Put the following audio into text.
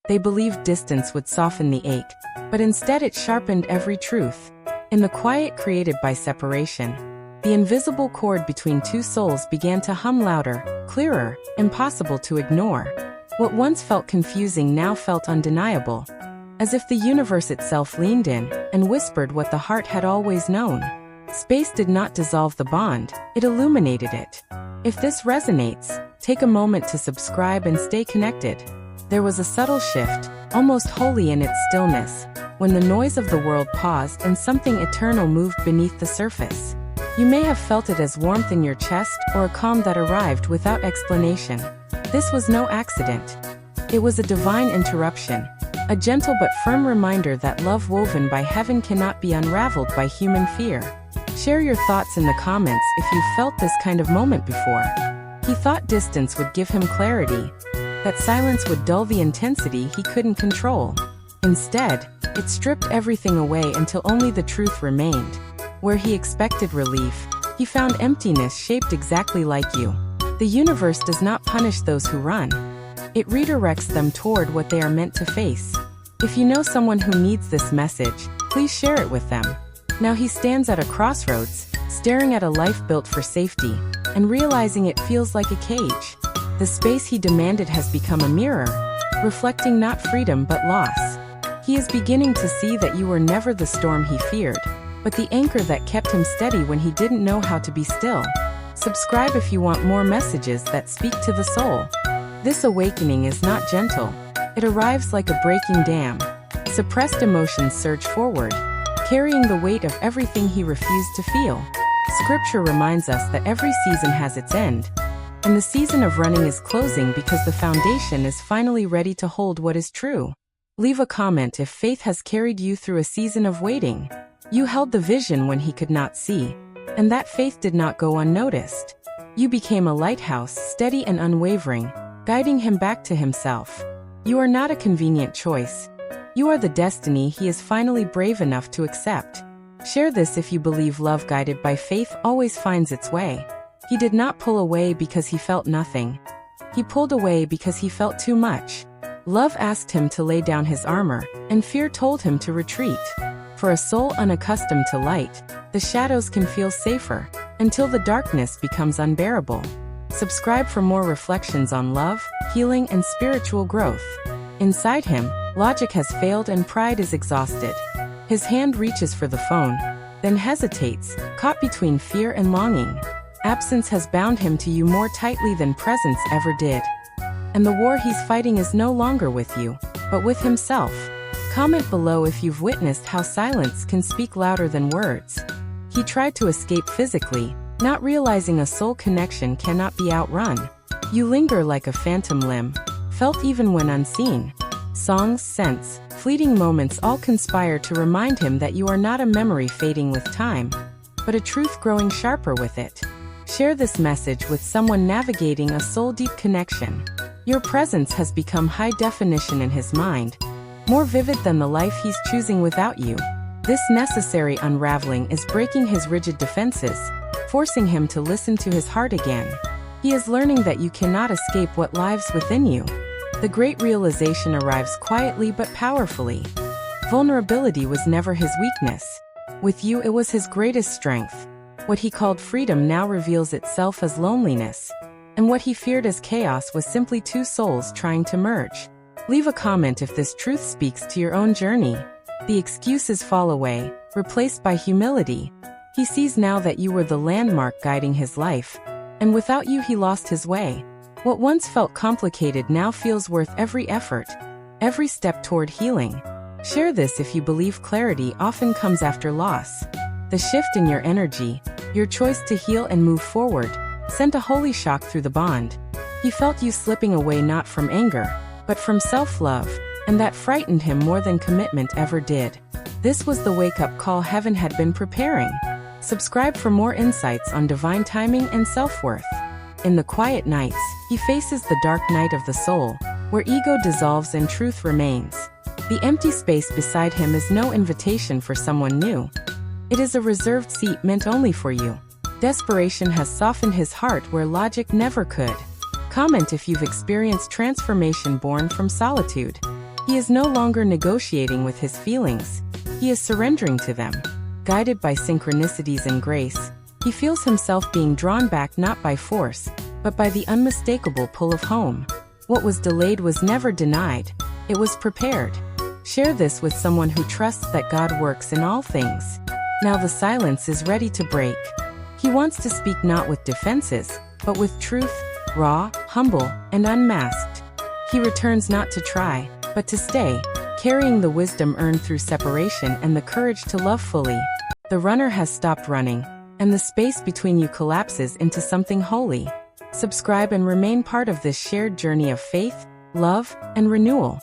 They believed distance would soften the ache, but instead it sharpened every truth. In the quiet created by separation, the invisible cord between two souls began to hum louder, clearer, impossible to ignore. What once felt confusing now felt undeniable, as if the universe itself leaned in and whispered what the heart had always known. Space did not dissolve the bond, it illuminated it. If this resonates, take a moment to subscribe and stay connected. There was a subtle shift, almost holy in its stillness, when the noise of the world paused and something eternal moved beneath the surface. You may have felt it as warmth in your chest or a calm that arrived without explanation. This was no accident. It was a divine interruption, a gentle but firm reminder that love woven by heaven cannot be unraveled by human fear. Share your thoughts in the comments if you felt this kind of moment before. He thought distance would give him clarity, that silence would dull the intensity he couldn't control. Instead, it stripped everything away until only the truth remained. Where he expected relief, he found emptiness shaped exactly like you. The universe does not punish those who run. It redirects them toward what they are meant to face. If you know someone who needs this message, please share it with them. Now he stands at a crossroads, staring at a life built for safety, and realizing it feels like a cage. The space he demanded has become a mirror, reflecting not freedom but loss. He is beginning to see that you were never the storm he feared, but the anchor that kept him steady when he didn't know how to be still. Subscribe if you want more messages that speak to the soul. This awakening is not gentle. It arrives like a breaking dam. Suppressed emotions surge forward, carrying the weight of everything he refused to feel. Scripture reminds us that every season has its end, and the season of running is closing because the foundation is finally ready to hold what is true. Leave a comment if faith has carried you through a season of waiting. You held the vision when he could not see, and that faith did not go unnoticed. You became a lighthouse, steady and unwavering, guiding him back to himself. You are not a convenient choice. You are the destiny he is finally brave enough to accept. Share this if you believe love guided by faith always finds its way. He did not pull away because he felt nothing. He pulled away because he felt too much. Love asked him to lay down his armor, and fear told him to retreat. For a soul unaccustomed to light, the shadows can feel safer, until the darkness becomes unbearable. Subscribe for more reflections on love, healing, and spiritual growth. Inside him, logic has failed and pride is exhausted. His hand reaches for the phone, then hesitates, caught between fear and longing. Absence has bound him to you more tightly than presence ever did. And the war he's fighting is no longer with you, but with himself. Comment below if you've witnessed how silence can speak louder than words. He tried to escape physically, not realizing a soul connection cannot be outrun. You linger like a phantom limb, felt even when unseen. Songs, scents, fleeting moments all conspire to remind him that you are not a memory fading with time, but a truth growing sharper with it. Share this message with someone navigating a soul-deep connection. Your presence has become high definition in his mind, more vivid than the life he's choosing without you. This necessary unraveling is breaking his rigid defenses, forcing him to listen to his heart again. He is learning that you cannot escape what lives within you. The great realization arrives quietly but powerfully. Vulnerability was never his weakness. With you, it was his greatest strength. What he called freedom now reveals itself as loneliness, and what he feared as chaos was simply two souls trying to merge. Leave a comment if this truth speaks to your own journey. The excuses fall away, replaced by humility. He sees now that you were the landmark guiding his life, and without you he lost his way. What once felt complicated now feels worth every effort, every step toward healing. Share this if you believe clarity often comes after loss. The shift in your energy, your choice to heal and move forward, sent a holy shock through the bond. He felt you slipping away not from anger, but from self-love, and that frightened him more than commitment ever did. This was the wake-up call heaven had been preparing. Subscribe for more insights on divine timing and self-worth. In the quiet nights, he faces the dark night of the soul, where ego dissolves and truth remains. The empty space beside him is no invitation for someone new. It is a reserved seat meant only for you. Desperation has softened his heart where logic never could. Comment if you've experienced transformation born from solitude. He is no longer negotiating with his feelings. He is surrendering to them. Guided by synchronicities and grace, he feels himself being drawn back not by force, but by the unmistakable pull of home. What was delayed was never denied. It was prepared. Share this with someone who trusts that God works in all things. Now the silence is ready to break. He wants to speak not with defenses, but with truth, raw, humble, and unmasked. He returns not to try, but to stay, carrying the wisdom earned through separation and the courage to love fully. The runner has stopped running, and the space between you collapses into something holy. Subscribe and remain part of this shared journey of faith, love, and renewal.